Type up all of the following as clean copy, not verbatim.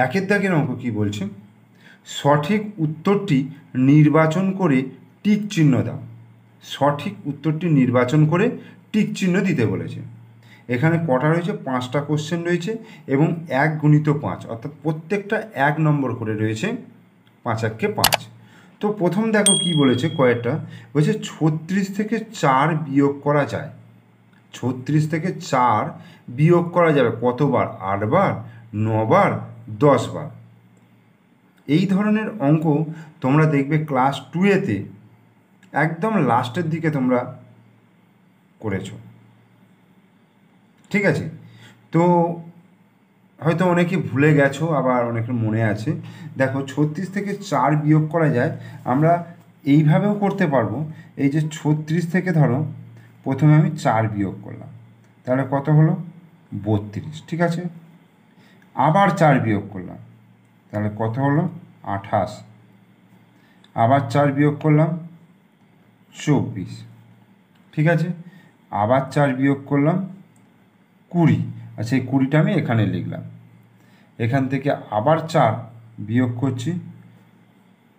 একের দাগের অঙ্ক কী বলছে, সঠিক উত্তরটি নির্বাচন করে টিক চিহ্ন দাও। সঠিক উত্তরটি নির্বাচন করে টিক চিহ্ন দিতে বলেছে। এখানে কটা রয়েছে, 5টা কোশ্চেন রয়েছে এবং 1 × 5 অর্থাৎ প্রত্যেকটা 1 নম্বর করে রয়েছে, 5 × 5। তো প্রথম দেখো কি বলেছে, কয়েকটা বলছে 36 থেকে 4 বিয়োগ করা যায়। 36 থেকে 4 বিয়োগ করা যাবে কতবার? 8 বার, 9 বার, 10 বার। এই ধরনের অঙ্ক তোমরা দেখবে ক্লাস 2-তে একদম লাস্টের দিকে তোমরা করেছো, ঠিক আছে? তো হয়তো অনেকে ভুলে গেছো, আবার অনেকের মনে আছে। দেখো 36 থেকে 4 বিয়োগ করা যায়, আমরা এইভাবেও করতে পারবো। এই যে 36 থেকে ধরো প্রথমে আমি 4 বিয়োগ করলাম, তাহলে কত হলো? 32, ঠিক আছে? আবার 4 বিয়োগ করলাম, তাহলে কত হলো? 28। আবার 4 বিয়োগ করলাম, 24, ঠিক আছে? আবার 4 বিয়োগ করলাম, 20। আচ্ছা, এই 20টা আমি এখানে লিখলাম। এখান থেকে আবার 4 বিয়োগ করছি,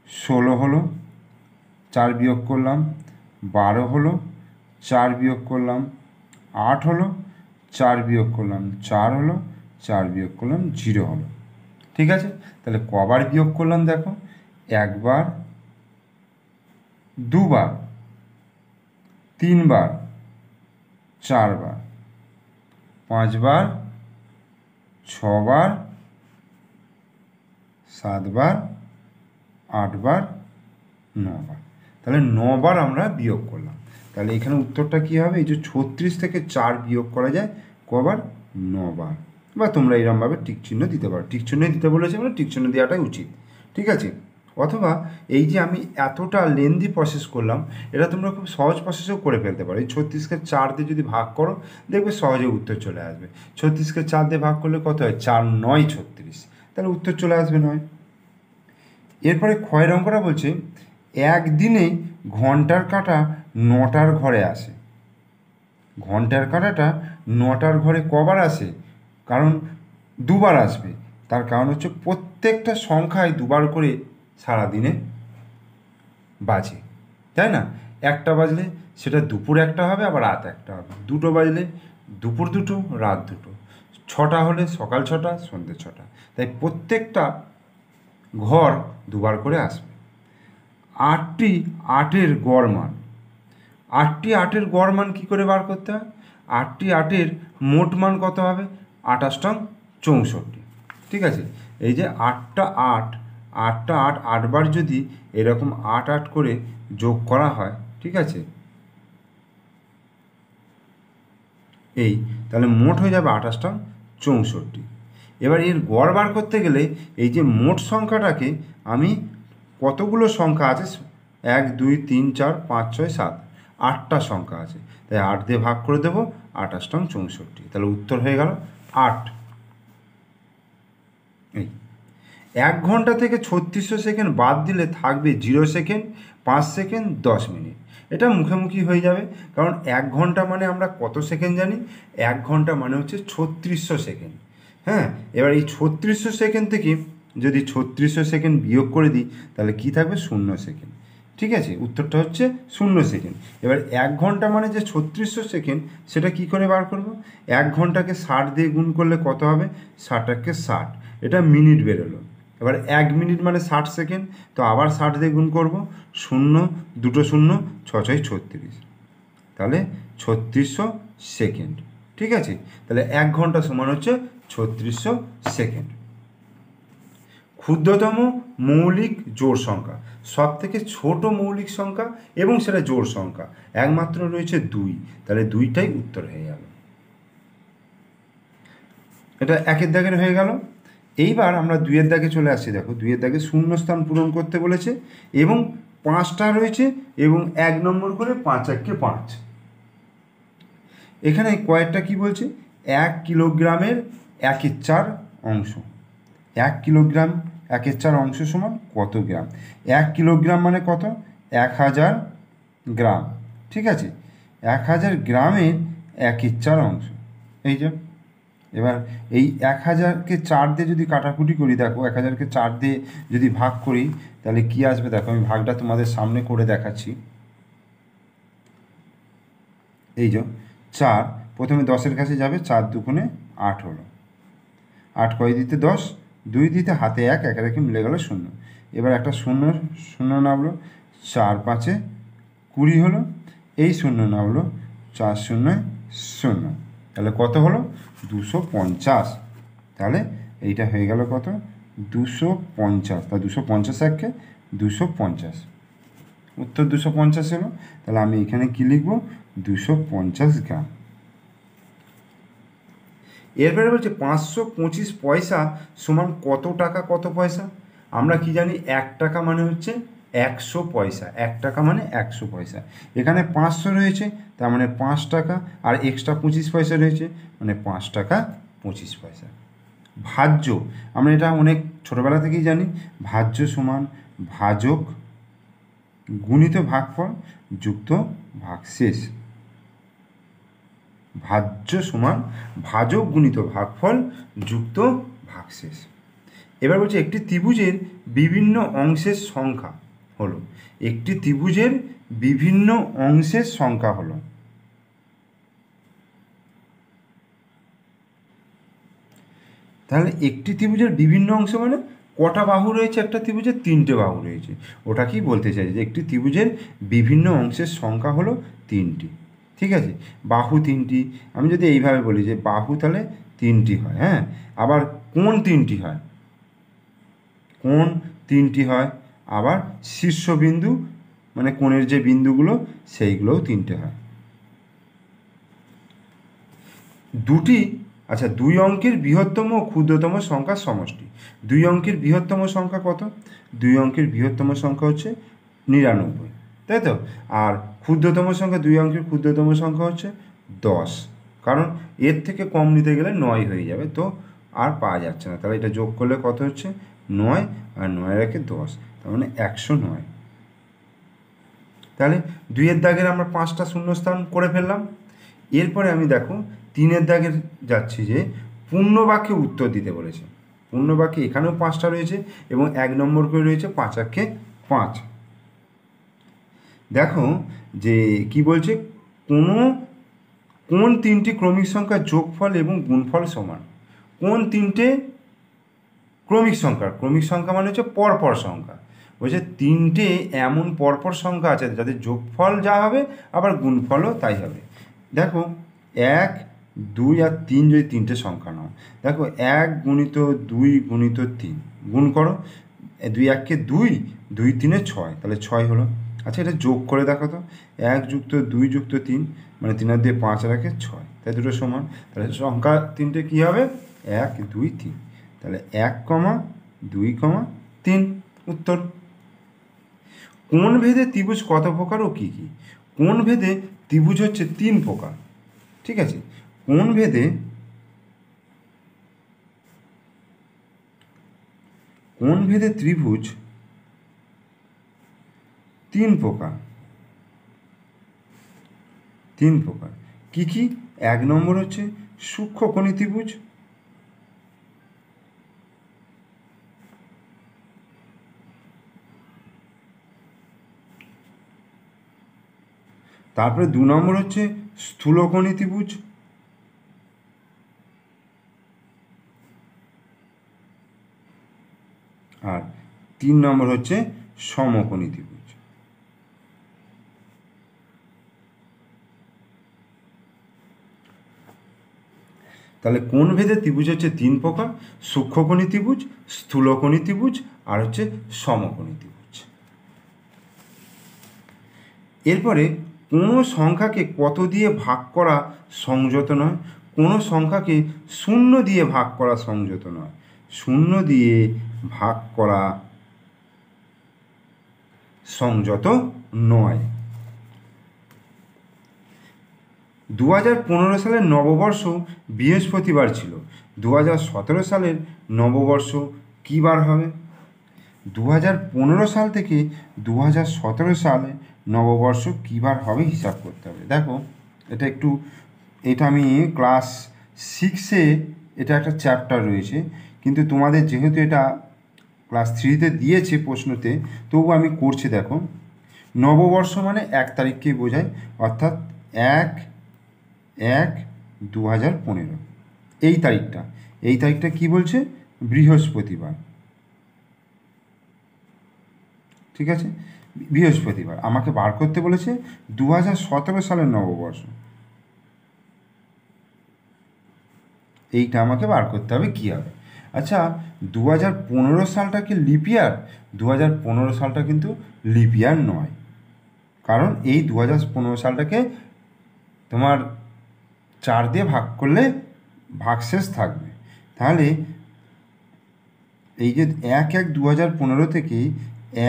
16 হলো। 4 বিয়োগ করলাম, 12 হলো। 4 বিয়োগ করলাম, 8 হলো। 4 বিয়োগ করলাম, 4 হলো। 4 বিয়োগ করলাম, 0 হলো, ঠিক আছে? তাহলে কবার বিয়োগ করলাম দেখো, 1 বার, 2 বার, 3 বার, 4 বার, 5 বার, 6 বার, 7 বার, 8 বার, 9 বার। তাহলে 9 বার আমরা বিয়োগ করলাম। তাহলে এখানে উত্তরটা কী হবে? এই যে 36 থেকে 4 বিয়োগ করা যায় কবার? 9 বার। বা তোমরা এরকমভাবে টিক চিহ্ন দিতে পারো। টিক চিহ্ন দিতে বলেছে মানে টিক চিহ্ন দেওয়াটাই উচিত, ঠিক আছে? অথবা এই যে আমি এতটা লেন্দি প্রসেস করলাম, এটা তোমরা খুব সহজ প্রসেসেও করে ফেলতে পারো। এই 36কে 4 দিয়ে যদি ভাগ করো, দেখবে সহজে উত্তর চলে আসবে। 36কে 4 দিয়ে ভাগ করলে কত হয়? 4 × 9 = 36, তাহলে উত্তর চলে আসবে 9। এরপরে ক্ষয়ের অঙ্কটা বলছে, একদিনে ঘন্টার কাঁটা 9টার ঘরে আসে। ঘন্টার কাঁটাটা 9টার ঘরে কবার আসে? কারণ 2 বার আসবে। তার কারণ হচ্ছে প্রত্যেকটা সংখ্যায় 2 বার করে সারাদিনে বাজে, তাই না? 1টা বাজলে সেটা দুপুর 1টা হবে, আবার রাত 1টা হবে। 2টো বাজলে দুপুর 2টো, রাত 2টো। 6টা হলে সকাল 6টা, সন্ধ্যে 6টা। তাই প্রত্যেকটা ঘর 2 বার করে আসবে। 8টি 8-এর গড় মান। 8টি 8-এর গড় মান কী করে বার করতে হয়? 8টি 8-এর মোট মান কত হবে? 28 × 64, ঠিক আছে? এই যে 8টা 8, 8টা 8, 8 বার যদি এরকম 8 8 করে যোগ করা হয়, ঠিক আছে, এই তাহলে মোট হয়ে যাবে 28 × 64। এবার এর গড় বার করতে গেলে এই যে মোট সংখ্যাটাকে আমি, কতগুলো সংখ্যা আছে? 1 2 3 4 5 6 7, 8টা সংখ্যা আছে, তাই 8 দিয়ে ভাগ করে দেবো, 28 × 64। তাহলে উত্তর হয়ে গেল 8। এই 1 ঘন্টা থেকে 3600 সেকেন্ড বাদ দিলে থাকবে 0 সেকেন্ড, 5 সেকেন্ড, 10 মিনিট। এটা মুখোমুখি হয়ে যাবে, কারণ 1 ঘন্টা মানে আমরা কত সেকেন্ড জানি? 1 ঘন্টা মানে হচ্ছে 3600 সেকেন্ড। হ্যাঁ, এবার এই 3600 সেকেন্ড থেকে যদি 3600 সেকেন্ড বিয়োগ করে দিই, তাহলে কী থাকবে? 0 সেকেন্ড, ঠিক আছে? উত্তরটা হচ্ছে 0 সেকেন্ড। এবার 1 ঘন্টা মানে যে 3600 সেকেন্ড, সেটা কি করে বার করব? 1 ঘন্টাকে 60 দিয়ে গুণ করলে কত হবে? 60 × 60, এটা মিনিট বেরোলো। এবার 1 মিনিট মানে 60 সেকেন্ড, তো আবার 60 দিয়ে গুণ করব, 0 2টো 0, 6 6 36, তাহলে 3600 সেকেন্ড, ঠিক আছে? তাহলে 1 ঘন্টা সমান হচ্ছে 3600 সেকেন্ড। ক্ষুদ্রতম মৌলিক জোড় সংখ্যা, সব থেকে ছোট মৌলিক সংখ্যা এবং সেটা জোড় সংখ্যা একমাত্র রয়েছে 2, তাহলে 2টাই উত্তর হয়ে গেল। এটা 1-এর দাগের হয়ে গেল। এইবার আমরা 2-এর দাগে চলে আসছি। দেখো 2-এর দাগে শূন্যস্থান পূরণ করতে বলেছে এবং 5টা রয়েছে এবং 1 নম্বর করে 5 × 5। এখানে কয়েকটা কি বলছে? 1 কিলোগ্রামের 1/4 অংশ। 1 কিলোগ্রাম 1/4 অংশ সমান কত গ্রাম? 1 কিলোগ্রাম মানে কত? 1000 গ্রাম, ঠিক আছে? 1000 গ্রামের 1/4 অংশ, এই যে এবার এই 1000কে 4 দিয়ে যদি কাটাকুটি করি, দেখো 1000কে 4 দিয়ে যদি ভাগ করি তাহলে কি আসবে, দেখো আমি ভাগটা তোমাদের সামনে করে দেখাচ্ছি। এই যে 4 প্রথমে 10-এর কাছে যাবে, 4 দুগুণে 8 হলো, 8 কয় দিতে 10, 2 দিতে হাতে 1, একে রেখে মিলে গেল 0। এবার একটা শূন্য শূন্য নামলো, 4 5-এ 20 হলো, এই শূন্য নামলো, 4 0 0, তাহলে কত হলো 250। তাহলে এইটা হয়ে গেল কত 250, তা 250 1-কে 250, উত্তর 250 এলো। তাহলে আমি এখানে কি লিখবো 250 গ্রাম। এরপরে বলছে 525 পয়সা সমান কত টাকা কত পয়সা। আমরা কি জানি 1 টাকা মানে হচ্ছে 100 পয়সা, 1 টাকা মানে 100 পয়সা। এখানে 500 রয়েছে, তার মানে 5 টাকা, আর এক্সট্রা 25 পয়সা রয়েছে, মানে 5 টাকা 25 পয়সা। ভাজ্য, আমরা এটা অনেক ছোটোবেলা থেকেই জানি, ভাজ্য সমান ভাজক গুণিত ভাগফল যুক্ত ভাগশেষ। ভাজ্য সমান ভাজক গুণিত ভাগফল যুক্ত ভাগশেষ। এবার বলছে একটি ত্রিভুজের বিভিন্ন অংশের সংখ্যা হলো, একটি ত্রিভুজের বিভিন্ন অংশের সংখ্যা হলো, তাহলে একটি ত্রিভুজের বিভিন্ন অংশ মানে কটা বাহু রয়েছে, একটা ত্রিভুজের 3টে বাহু রয়েছে, ওটা কি বলতে চাইছে যে একটি ত্রিভুজের বিভিন্ন অংশের সংখ্যা হলো 3টি। ঠিক আছে, বাহু 3টি, আমি যদি এইভাবে বলি যে বাহু তাহলে 3টি হয়, হ্যাঁ, আবার কোণ 3টি হয়, কোণ 3টি হয়, আবার শীর্ষবিন্দু মানে কোণের যে বিন্দুগুলো সেইগুলোও 3টে হয়। আচ্ছা, 2 অঙ্কের বৃহত্তম ও ক্ষুদ্রতম সংখ্যার সমষ্টি। 2 অঙ্কের বৃহত্তম সংখ্যা কত? 2 অঙ্কের বৃহত্তম সংখ্যা হচ্ছে 99, তাই তো? আর ক্ষুদ্রতম সংখ্যা, 2 অঙ্কের ক্ষুদ্রতম সংখ্যা হচ্ছে 10, কারণ এর থেকে কম নিতে গেলে 9 হয়ে যাবে, তো আর পাওয়া যাচ্ছে না। তাহলে এটা যোগ করলে কত হচ্ছে 9, আর 9 রেখে 10, তার মানে 109। তাহলে 2-এর দাগের আমরা 5টা শূন্যস্থান করে ফেললাম। এরপরে আমি দেখো 3-এর দাগের যাচ্ছি, যে পূর্ণ বাক্যে উত্তর দিতে বলেছে। পূর্ণ বাক্যে এখানেও 5টা রয়েছে এবং 1 নম্বর করে রয়েছে 5 একে 5। দেখো যে কি বলছে, কোন 3টি ক্রমিক সংখ্যার যোগফল এবং গুণফল সমান। কোন 3টে ক্রমিক সংখ্যা মানে হচ্ছে পরপর সংখ্যা, বলছে 3টে এমন পরপর সংখ্যা আছে যাদের যোগফল যা হবে আবার গুণফলও তাই হবে। দেখো 1 2 আর 3 যদি 3টে সংখ্যা নাও, দেখো 1 গুণিত 2 গুণিত 3 গুণ করো, 2 1-কে 2, 2 3-এ 6, তাহলে 6 হলো। আচ্ছা, এটা যোগ করে দেখো তো, 1 যুক্ত 2 যুক্ত 3 মানে 3 আর 2 5 আর 1 6, তাই দুটো সমান। তাহলে সংখ্যা 3টে কী হবে 1 2 3, তাহলে 1, 2, 3 উত্তর। কোণ ভেদে ত্রিভুজ কত প্রকার ও কী কী? কোণ ভেদে ত্রিভুজ হচ্ছে 3 প্রকার। ঠিক আছে, কোণ ভেদে ত্রিভুজ 3 প্রকার। কী কী? 1 নম্বর হচ্ছে সূক্ষ্মকোণী ত্রিভুজ, তারপরে 2 নম্বর হচ্ছে স্থূলকোণী ত্রিভুজ, আর 3 নম্বর হচ্ছে সমকোণী ত্রিভুজ। তাহলে কোণ ভেদে ত্রিভুজ হচ্ছে 3 প্রকার: সূক্ষ্মকোণী ত্রিভুজ, স্থূলকোণী ত্রিভুজ, আর হচ্ছে সমকোণী ত্রিভুজ। এরপরে কোনো সংখ্যাকে কত দিয়ে ভাগ করা সংযত নয়? কোনো সংখ্যাকে 0 দিয়ে ভাগ করা সংযত নয়। 0 দিয়ে ভাগ করা সংযত নয়। 2015 সালের নববর্ষ বৃহস্পতিবার ছিল। 2017 সালের নববর্ষ কী বার হবে? 2015 সাল থেকে 2017 সালে নববর্ষ কী বার হবে হিসাব করতে হবে। দেখো এটা আমি ক্লাস 6-এ এটা একটা চ্যাপ্টার রয়েছে, কিন্তু তোমাদের যেহেতু এটা ক্লাস 3-তে দিয়েছে প্রশ্নতে, তবু আমি করছি। দেখো, নববর্ষ মানে 1 তারিখকেই বোঝায়, অর্থাৎ 1/1/2015। এই তারিখটা কি বলছে? বৃহস্পতিবার। ঠিক আছে, বৃহস্পতিবার আমাকে বার করতে বলেছে 2017 সালের নববর্ষ। এইটা আমাকে বার করতে হবে কী হবে। আচ্ছা, 2015 সালটা কি লিপ ইয়ার? 2015 সালটা কিন্তু লিপ ইয়ার নয়, কারণ এই 2015 সালটাকে তোমার 4 দিয়ে ভাগ করলে ভাগশেষ থাকবে। তাহলে এই যে 1/1/2015 থেকে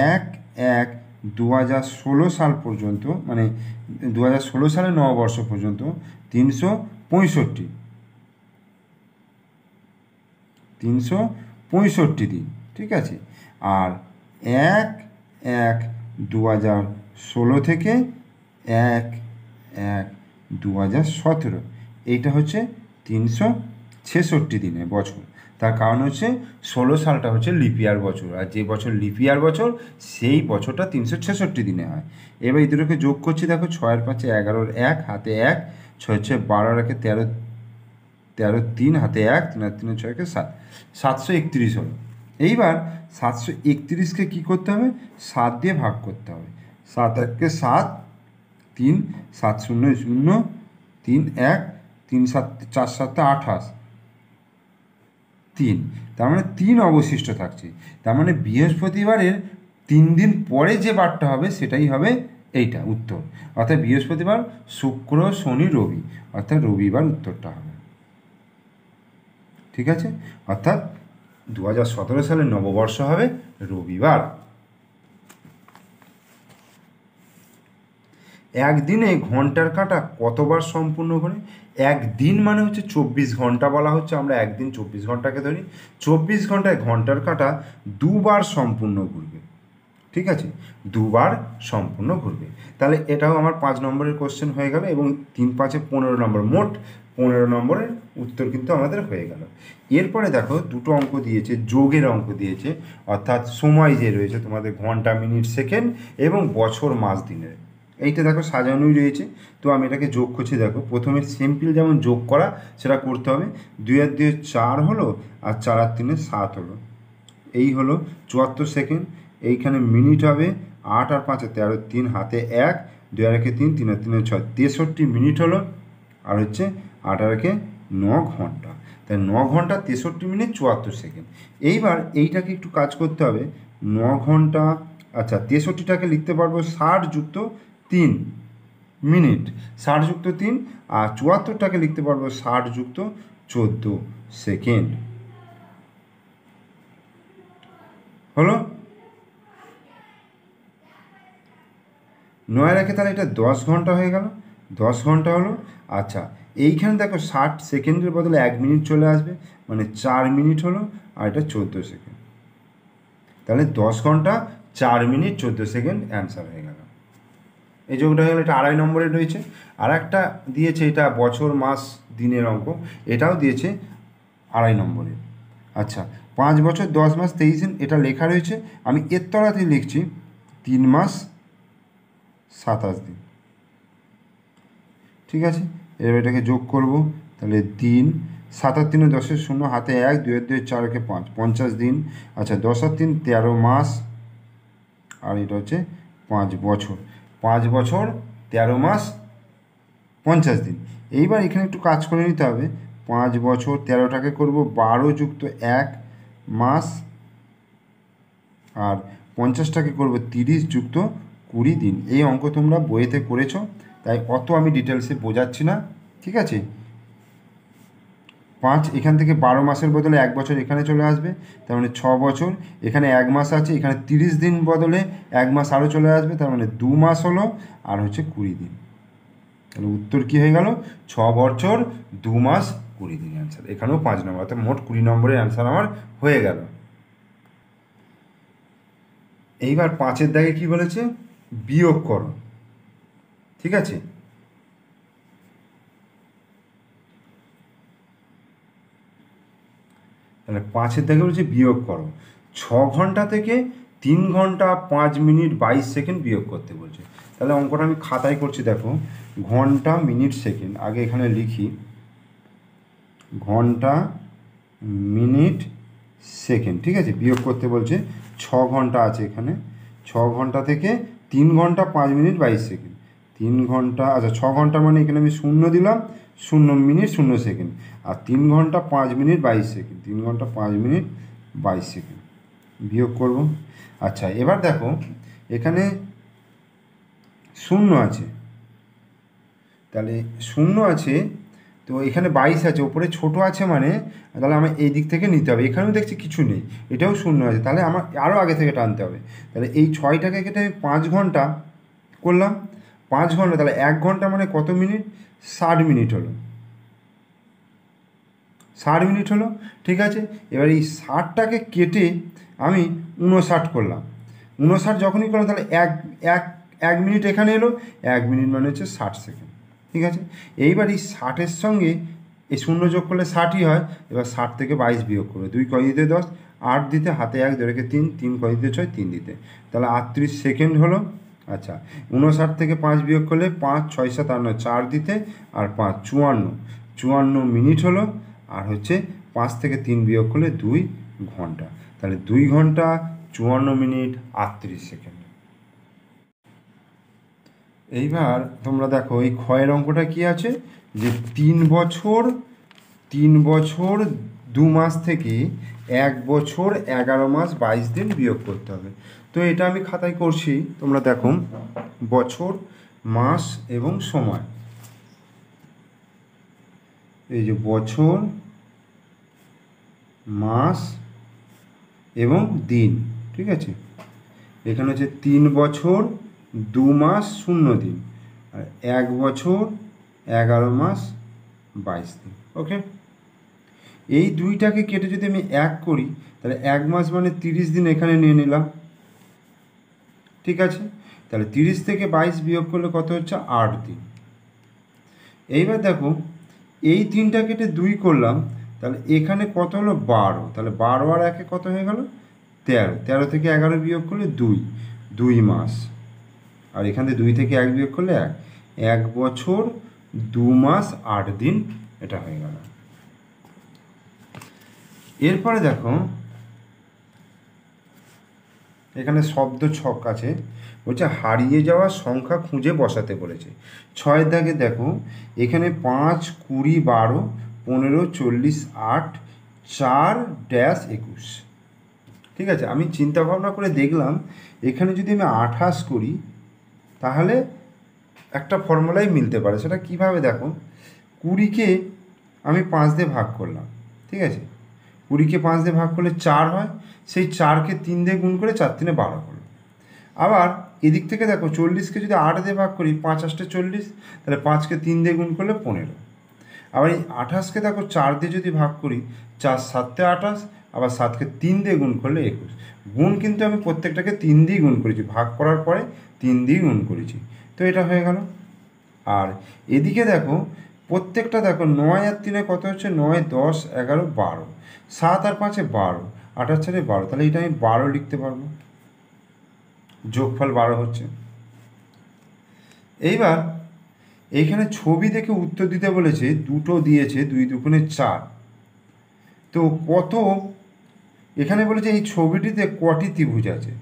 1/1/2016 সাল পর্যন্ত, মানে 2016 সালের নববর্ষ পর্যন্ত 365 দিন। ঠিক আছে, আর 1/1/2016 থেকে 1/1/2017 এইটা হচ্ছে 366 দিনের বছর। তার কারণ হচ্ছে 16 সালটা হচ্ছে লিপ ইয়ার বছর, আর যে বছর লিপ ইয়ার বছর সেই বছরটা 366 দিনে হয়। এবার এই দুটোকে যোগ করছি। দেখো, 6 আর 5 11, 1 হাতে 1, 6 6 12, 13, 13 3 হাতে 1, 3 আর 3 6 7, 731 হলো। এইবার 731কে কী করতে হবে? 7 দিয়ে ভাগ করতে হবে। 7 1 7, 3 7 0 0, 3 1, 3 7 4 7 28, 3। তার মানে 3 অবশিষ্ট থাকছে। তার মানে বৃহস্পতিবারের 3 দিন পরে যে বারটা হবে সেটাই হবে এইটা উত্তর। অর্থাৎ বৃহস্পতিবার, শুক্র, শনি, রবি, অর্থাৎ রবিবার উত্তরটা হবে। ঠিক আছে, অর্থাৎ 2017 সালের নববর্ষ হবে রবিবার। একদিনে ঘন্টার কাঁটা কতবার সম্পূর্ণ করে? একদিন মানে হচ্ছে 24 ঘন্টা বলা হচ্ছে, আমরা একদিন 24 ঘন্টাকে ধরি। 24 ঘন্টায় ঘন্টার কাঁটা দুবার সম্পূর্ণ ঘুরবে। ঠিক আছে, দুবার সম্পূর্ণ ঘুরবে। তাহলে এটাও আমার 5 নম্বরের কোশ্চেন হয়ে গেল, এবং 3 5 15 নম্বর, মোট 15 নম্বরের উত্তর কিন্তু আমাদের হয়ে গেল। এরপরে দেখো, দুটো অঙ্ক দিয়েছে, যোগের অঙ্ক দিয়েছে, অর্থাৎ সময় যে রয়েছে তোমাদের ঘন্টা, মিনিট, সেকেন্ড এবং বছর, মাস, দিনের। এইটা দেখো সাজানোই রয়েছে, তো আমি এটাকে যোগ করছি। দেখো, প্রথমে সিম্পল যেমন যোগ করা সেটা করতে হবে। 2 আর 2 4 হলো, আর 4 আর 3 7 হলো। এই হলো 74 সেকেন্ড। এইখানে মিনিট হবে 8 আর 5 13, 3 হাতে 1, 2 আর 1 3, 3 আর 3 6, 63 মিনিট হলো। আর হচ্ছে 8 আর 1 9 ঘন্টা। তাই 9 ঘন্টা 63 মিনিট 74 সেকেন্ড। এইবার এইটাকে একটু কাজ করতে হবে। 9 ঘন্টা, আচ্ছা 63টাকে লিখতে পারবো 60 যুক্ত 3 মিনিট, 60 যুক্ত 3, আর 74টাকে লিখতে পারবো 60 যুক্ত 14 সেকেন্ড। হলো 9 রেখে, তাহলে এটা 10 ঘন্টা হয়ে গেল, 10 ঘন্টা হলো। আচ্ছা, এইখানে দেখো 60 সেকেন্ডের বদলে 1 মিনিট চলে আসবে, মানে 4 মিনিট হলো, আর এটা 14 সেকেন্ড। তাহলে 10 ঘন্টা 4 মিনিট 14 সেকেন্ড অ্যান্সার হয়ে গেল। এই যোগটা হয়ে গেল। এটা 2.5 নম্বরে রয়েছে। আর একটা দিয়েছে, এটা বছর, মাস, দিনের অঙ্ক, এটাও দিয়েছে 2.5 নম্বরে। আচ্ছা, 5 বছর 10 মাস 23 দিন, এটা লেখা রয়েছে, আমি এর তলাতেই লিখছি 3 মাস 27 দিন। ঠিক আছে, এবার এটাকে যোগ করব। তাহলে দিন, 7 আর 3 10 0, হাতে 1, 2 আর 2 4 5, 50 দিন। আচ্ছা, 10 আর 3 13 মাস, আর এটা হচ্ছে 5 বছর। 5 বছর 13 মাস 50 দিন। এইবার এখানে একটু কাজ করে নিতে হবে। 5 বছর 13টাকে করব 12 যুক্ত 1 মাস, আর 50টাকে করব 30 যুক্ত 20 দিন। এই অঙ্ক তোমরা বইয়েতে করেছো, তাই অত আমি ডিটেলসে বোঝাচ্ছি না। ঠিক আছে, 5 এখান থেকে 12 মাসের বদলে 1 বছর এখানে চলে আসবে, তার মানে 6 বছর। এখানে 1 মাস আছে, এখানে 30 দিন বদলে 1 মাস আরও চলে আসবে, তার মানে 2 মাস হলো, আর হচ্ছে 20 দিন। তাহলে উত্তর কী হয়ে গেল? 6 বছর 2 মাস 20 দিন অ্যান্সার। এখানেও 5 নম্বর, অর্থাৎ মোট 20 নম্বরের অ্যান্সার আমার হয়ে গেল। এইবার 5-এর দাগে কী বলেছে? বিয়োগ করো। ঠিক আছে, তাহলে 5-এর দাগে বলছে বিয়োগ করো, 6 ঘন্টা থেকে 3 ঘন্টা 5 মিনিট 22 সেকেন্ড বিয়োগ করতে বলছে। তাহলে অঙ্কটা আমি খাতায় করছি, দেখো ঘন্টা মিনিট সেকেন্ড, আগে এখানে লিখি ঘন্টা মিনিট সেকেন্ড, ঠিক আছে, বিয়োগ করতে বলছে। 6 ঘন্টা আছে এখানে, 6 ঘন্টা থেকে 3 ঘন্টা 5 মিনিট 22 সেকেন্ড, 3 ঘন্টা, আচ্ছা 6 ঘন্টা মানে এখানে আমি 0 দিলাম, 0 মিনিট 0 সেকেন্ড, আর 3 ঘন্টা 5 মিনিট 22 সেকেন্ড, 3 ঘন্টা 5 মিনিট 22 সেকেন্ড বিয়োগ করব। আচ্ছা এবার দেখো এখানে 0 আছে, তাহলে 0 আছে, তো এখানে 22 আছে, ওপরে ছোট আছে, মানে তাহলে আমার এই দিক থেকে নিতে হবে। এখানেও দেখছি কিছু নেই, এটাও 0 আছে, তাহলে আমার আরও আগে থেকে টানতে হবে। তাহলে এই 6টাকে কেটে আমি 5 ঘন্টা করলাম, 5 ঘন্টা, তাহলে 1 ঘন্টা মানে কত মিনিট, 60 মিনিট হলো, 60 মিনিট হলো, ঠিক আছে। এবার এই 60টাকে কেটে আমি 59 করলাম, 59 যখনই করলাম তাহলে এক মিনিট এখানে এলো, 1 মিনিট মানে হচ্ছে 60 সেকেন্ড, ঠিক আছে। এইবার এই 60-এর সঙ্গে এই 0 যোগ করলে 60ই হয়। এবার 60 থেকে 22 বিয়োগ করবে, 2 কয় দিতে 10, 8 দিতে, হাতে 1 ধরে 3, 3 কয় দিতে 6, 3 দিতে, তাহলে 38 সেকেন্ড হলো। আচ্ছা 59 থেকে 5 বিয়োগ করলে 5, 6, 7, 8, 4 দিতে, আর 5 54 মিনিট হলো। আর হচ্ছে 5 থেকে 3 বিয়োগ করলে 2 ঘন্টা, তাহলে 2 ঘন্টা 54 মিনিট 38 সেকেন্ড। এইবার তোমরা দেখো এই ক্ষয়ের অঙ্কটা কি আছে, যে 3 বছর 2 মাস থেকে 1 বছর 11 মাস 22 দিন বিয়োগ করতে হবে। তো এটা আমি খাতায় করছি, তোমরা দেখো বছর, মাস এবং সময়, এই যে বছর, মাস এবং দিন, ঠিক আছে। এখানে হচ্ছে 3 বছর 2 মাস 0 দিন, আর 1 বছর 11 মাস 22 দিন, ওকে। এই দুইটাকে কেটে যদি আমি 1 করি, তাহলে 1 মাস মানে 30 দিন এখানে নিয়ে নিলাম, ঠিক আছে। তাহলে 30 থেকে 22 বিয়োগ করলে কত হচ্ছে, 8 দিন। এইবার দেখো এই 3টা কেটে 2 করলাম, তাহলে এখানে কত হলো, 12, তাহলে 12 আর 1 কত হয়ে গেল, 13, 13 থেকে 11 বিয়োগ করলে 2 মাস, আর এখান থেকে 2 থেকে 1 বিয়োগ করলে 1 বছর 2 মাস 8 দিন, এটা হয়ে গেল। এরপরে দেখো এখানে শব্দ ছক আছে, বলছে হারিয়ে যাওয়া সংখ্যা খুঁজে বসাতে বলেছে। 6 দাগে দেখো এখানে 5, 20, 12, 15, 40, 8, 4-21, ঠিক আছে। আমি চিন্তা ভাবনা করে দেখলাম এখানে যদি আমি 28 করি তাহলে একটা ফর্মুলাই মিলতে পারে। সেটা কিভাবে দেখো, 20কে আমি 5 দিয়ে ভাগ করলাম, ঠিক আছে, 20কে 5 দিয়ে ভাগ করলে 4 হয়, সেই 4কে 3 দিয়ে গুণ করে 4 3 12 হলো। আবার এদিক থেকে দেখো 40কে যদি 8 দিয়ে ভাগ করি, 5 8 40, তাহলে 5কে 3 দিয়ে গুণ করলে 15। আবার এই 28কে দেখো 4 দিয়ে যদি ভাগ করি, 4 7 28, আবার 7কে 3 দিয়ে গুণ করলে 21। গুণ কিন্তু আমি প্রত্যেকটাকে 3 দিয়ে গুণ করেছি, ভাগ করার পরে 3 দিয়ে গুণ করেছি, তো এটা হয়ে গেল। আর এদিকে দেখো প্রত্যেকটা দেখো 9 আর 3 কত হচ্ছে, 9, 10, 11, 12, 7 আর 5 12, 8 আর 4 12, তাহলে এটা আমি 12 লিখতে পারবো, যোগফল 12 হচ্ছে। এইবার এইখানে ছবি দেখে উত্তর দিতে বলেছে, দুটো দিয়েছে, 2 2 4, তো কত, এখানে বলেছে এই ছবিটিতে কটি ত্রিভুজ আছে,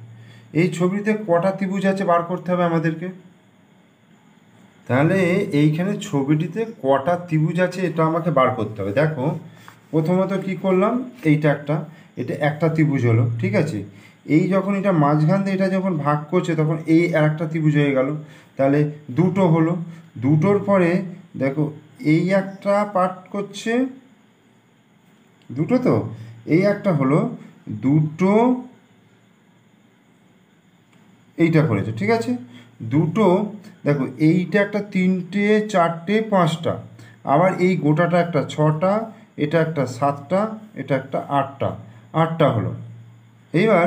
এই ছবিটিতে কটা ত্রিভুজ আছে বার করতে হবে আমাদেরকে। তাহলে এইখানে ছবিটিতে কটা ত্রিভুজ আছে এটা আমাকে বার করতে হবে। দেখো প্রথমত কি করলাম, এটা একটা ত্রিভুজ হলো, ঠিক আছে। এই যখন এটা মাঝখান দিয়ে এটা যখন ভাগ করছে তখন এই আর একটা ত্রিভুজ হয়ে গেল, তাহলে দুটো হলো। দুটোর পরে দেখো এই একটা পার্ট করছে, দুটো, তো এই একটা হলো, দুটো এইটা করেছে, ঠিক আছে। দুটো দেখো এইটা একটা 3টে 4টে 5টা, আবার এই গোটাটা একটা 6টা, এটা একটা 7টা, এটা একটা 8টা হলো। এইবার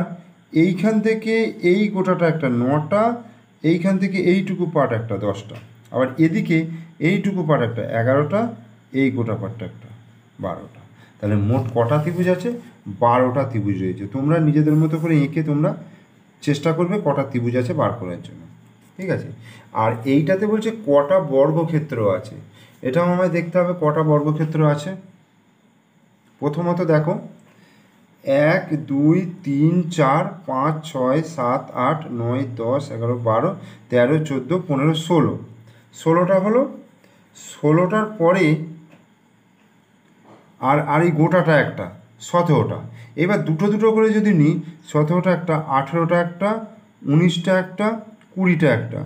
এইখান থেকে এই গোটাটা একটা 9টা, এইখান থেকে এইটুকু পার্ট একটা 10টা, আবার এদিকে এইটুকু পার্ট একটা 11টা, এই গোটা পার্টটা একটা 12টা। তাহলে মোট কটা ত্রিভুজ আছে? 12টা ত্রিভুজ রয়েছে। তোমরা নিজেদের মতো করে এঁকে তোমরা চেষ্টা করবে কটা ত্রিভুজ আছে বার করার জন্য, ঠিক আছে। আর এইটাতে বলছে কটা বর্গক্ষেত্র আছে, এটাও আমায় দেখতে হবে কটা বর্গক্ষেত্র আছে। প্রথমত দেখো 1 2 3 4 5 6 7 8 9 10 11 12 13 14 15 16, 16টা হলো। 16টার পরে আর এই গোটাটা একটা 17টা। এবার দুটো দুটো করে যদি নিই, 17টা একটা, 18টা একটা, 19টা একটা, 20টা একটা,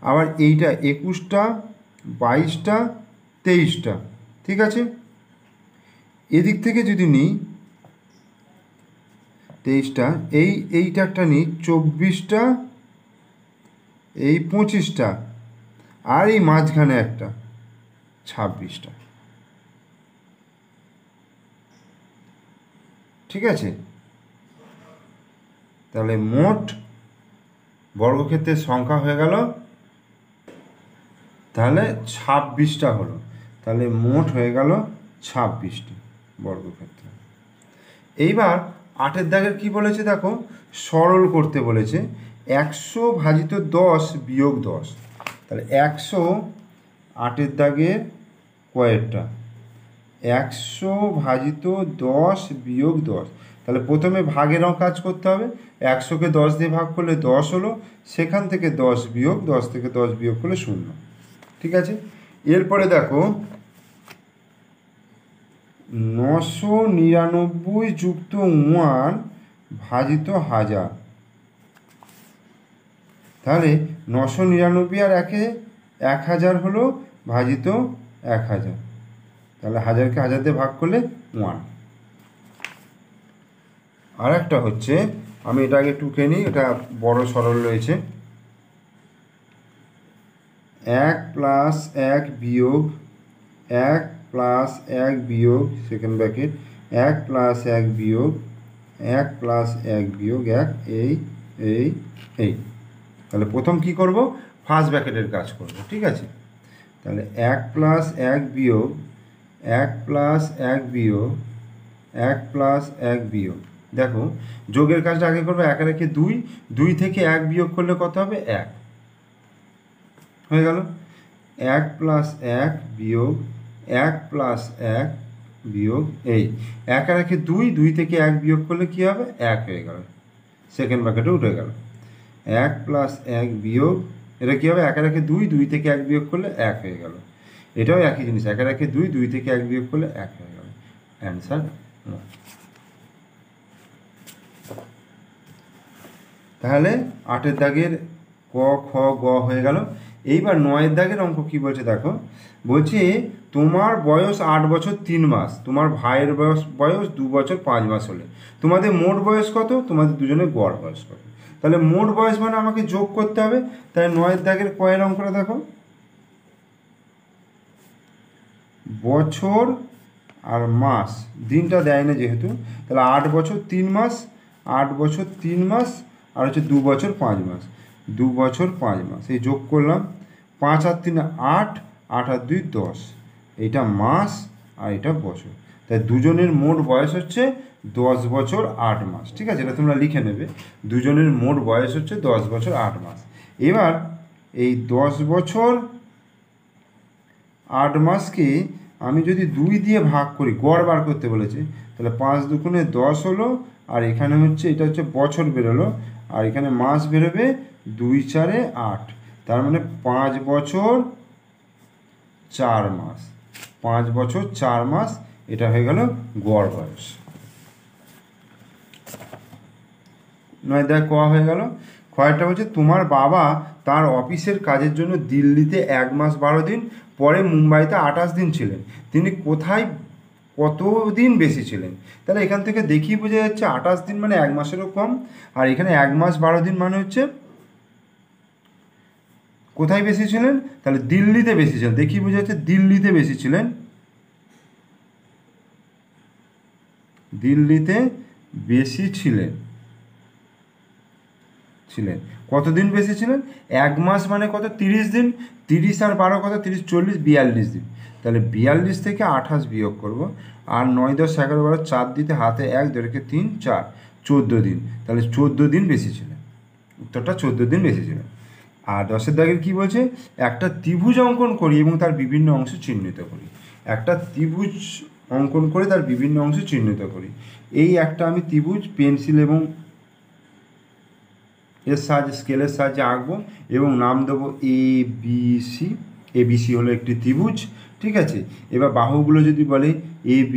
আবার এইটা 21টা, 22টা, 23টা, ঠিক আছে। এদিক থেকে যদি নিই 23টা, এইটা একটা নিই 24টা, এই 25টা, আর এই মাঝখানে একটা 26টা, ঠিক আছে। তাহলে মোট বর্গক্ষেত্রের সংখ্যা হয়ে গেল তাহলে 26টা হলো। তাহলে মোট হয়ে গেল 26টি বর্গক্ষেত্র। এইবার 8এর দাগের কি বলেছে দেখো, সরল করতে বলেছে। 100 ভাজিত 10 বিয়োগ 10। তাহলে 100 8এর দাগের কয়েকটা 100 ভাজিত 10 বিয়োগ 10। তাহলে প্রথমে ভাগেরও কাজ করতে হবে। 100কে 10 দিয়ে ভাগ করলে 10 হলো, সেখান থেকে 10 বিয়োগ, 10 থেকে 10 বিয়োগ করলে 0, ঠিক আছে। এরপরে দেখো 999 যুক্ত 1 ভাজিত 1000। তাহলে 999 আর 1000 হলো ভাজিত 1000। তাহলে 1000কে 1000 দিয়ে ভাগ করলে 1। আর একটা হচ্ছে, আমি এটা আগে টুকে নিই, এটা বড় সরল রয়েছে। 1 প্লাস 1 বিয়োগ 1 প্লাস 1 বিয়োগ সেকেন্ড ব্র্যাকেট 1 প্লাস 1 বিয়োগ 1 প্লাস 1 বিয়োগ 1, এই। তাহলে প্রথম কি করব, ফার্স্ট ব্র্যাকেটের কাজ করব, ঠিক আছে। তাহলে 1 প্লাস 1 বিয়োগ 1 প্লাস 1 বিয়োগ 1 প্লাস 1 বিয়োগ। দেখো যোগের কাজটা আগে করবো। 1 আর 1 2, 2 থেকে 1 বিয়োগ করলে কত হবে? 1 হয়ে গেল। 1 প্লাস 1 বিয়োগ 1 প্লাস 1 বিয়োগ এই 1 আর 1 2, 2 থেকে 1 বিয়োগ করলে কী হবে? 1 হয়ে গেল, সেকেন্ড ব্র্যাকেটে উঠে গেল। 1 প্লাস 1 বিয়োগ, এটা কী হবে? 1 আর 1 2, 2 থেকে 1 বিয়োগ করলে 1 হয়ে গেল। এটাও একই জিনিস, 1 আর 1 2, 2 থেকে 1 বিয়োগ করলে 1 হয়ে গেল। অ্যান্সার। তাহলে 8এর দাগের ক খ গ হয়ে গেল। এইবার 9এর দাগের অঙ্ক কি বলছে দেখো, বলছে তোমার বয়স 8 বছর 3 মাস, তোমার ভাইয়ের বয়স 2 বছর 5 মাস হলে তোমাদের মোট বয়স কত? তোমাদের দুজনের গড় বয়স কত? তাহলে মোট বয়স মানে আমাকে যোগ করতে হবে। তাহলে 9এর দাগের কয়ের অঙ্কটা দেখো, বছর আর মাস, দিনটা দেয় না যেহেতু, তাহলে 8 বছর 3 মাস, 8 বছর 3 মাস, আর হচ্ছে 2 বছর 5 মাস, 2 বছর 5 মাস, এই যোগ করলাম। 5 আর 3 8, 8 আর 2 10, এইটা মাস আর এটা বছর। তাই দুজনের মোট বয়স হচ্ছে 10 বছর 8 মাস, ঠিক আছে। এটা তোমরা লিখে নেবে, দুজনের মোট বয়স হচ্ছে 10 বছর 8 মাস। এবার এই 10 বছর 8 মাসকে আমি যদি 2 দিয়ে ভাগ করি, গড় বার করতে বলেছে, তাহলে 5 দুগুণে 10 হলো, আর এখানে হচ্ছে এটা হচ্ছে বছর বেরোলো, আর এখানে মাস বেরোবে 2 4 8। তার মানে 5 বছর 4 মাস, 5 বছর 4 মাস, এটা হয়ে গেল গড় বয়স। 9 দেখ ক হয়ে গেল। কয়েকটা বলছে তোমার বাবা তার অফিসের কাজের জন্য দিল্লিতে 1 মাস 12 দিন, পরে মুম্বাইতে 28 দিন ছিলেন, তিনি কোথায় কত দিন বেশি ছিলেন? তাহলে এখান থেকে দেখি বোঝা যাচ্ছে 28 দিন মানে 1 মাসেরও কম, আর এখানে 1 মাস 12 দিন মানে হচ্ছে কোথায় বেশি ছিলেন? তাহলে দিল্লিতে বেশি ছিলেন। দেখি বোঝা যাচ্ছে দিল্লিতে বেশি ছিলেন, দিল্লিতে বেশি ছিলেন, ছিলেন। কতদিন বেঁচে ছিলেন? 1 মাস মানে কত? 30 দিন। 30 আর 12 কত? 30, 40, 42 দিন। তাহলে 42 থেকে 28 বিয়োগ করব। আর 9, 10, 11, 12, 4 দিতে হাতে 1, 2 রেখে 3, 4, 14 দিন। তাহলে 14 দিন বেশি ছিলেন। উত্তরটা 14 দিন বেশি ছিলেন। আর 10-এর দাগের কী বলছে? একটা ত্রিভুজ অঙ্কন করি এবং তার বিভিন্ন অংশ চিহ্নিত করি। একটা ত্রিভুজ অঙ্কন করে তার বিভিন্ন অংশ চিহ্নিত করি। এই একটা আমি ত্রিভুজ পেন্সিল এবং এর সাহায্যে, স্কেলের সাহায্যে আঁকবো এবং নাম দেবো ABC। ABC হলো একটি ত্রিভুজ, ঠিক আছে। এবার বাহুগুলো যদি বলে AB,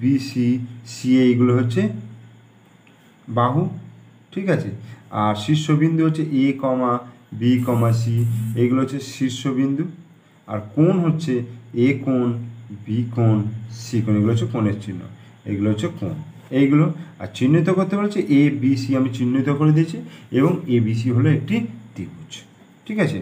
BC, CA, এইগুলো হচ্ছে বাহু, ঠিক আছে। আর শীর্ষবিন্দু হচ্ছে A, B, C, এইগুলো হচ্ছে শীর্ষবিন্দু। আর কোণ হচ্ছে A কোণ, B কোণ, C কোণ, এগুলো হচ্ছে কোণের চিহ্ন, এগুলো হচ্ছে কোণ এইগুলো। আর চিহ্নিত করতে বলছে ABC, আমি চিহ্নিত করে দিয়েছি এবং ABC হলো একটি ত্রিভুজ, ঠিক আছে।